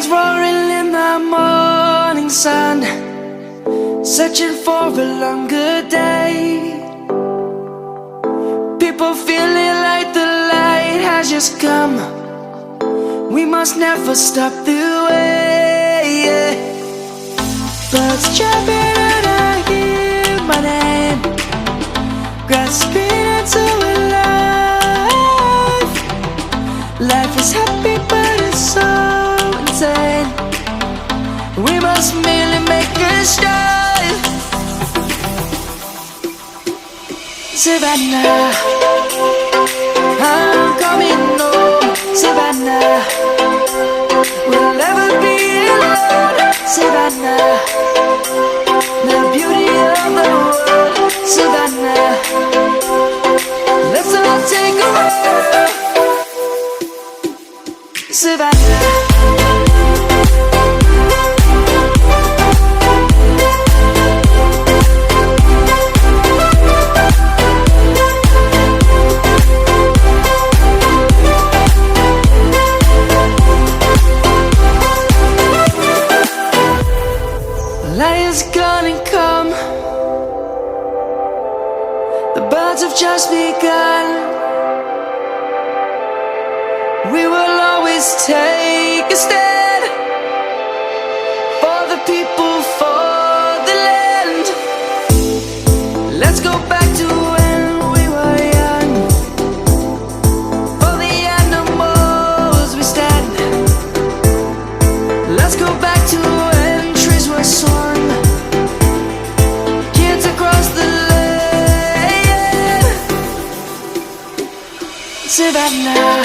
roaring in the morning sun, searching for a longer day. People feeling like the light has just come. We must never stop the way. Birds jumping and I hear my name, grasping into a life. Life is happy but it's so insane. We must merely make a start. Savannah, I'm coming home. Savannah, we'll never be alone. Savannah, the beauty of the world. Savannah, let's all take a walk. Savannah. Light is gonna come. The birds have just begun. We will always take a stand for the people, for the land. Let's go back to when we were young. For the animals we stand. Let's go back to when trees were swung, kids across the land. Savannah,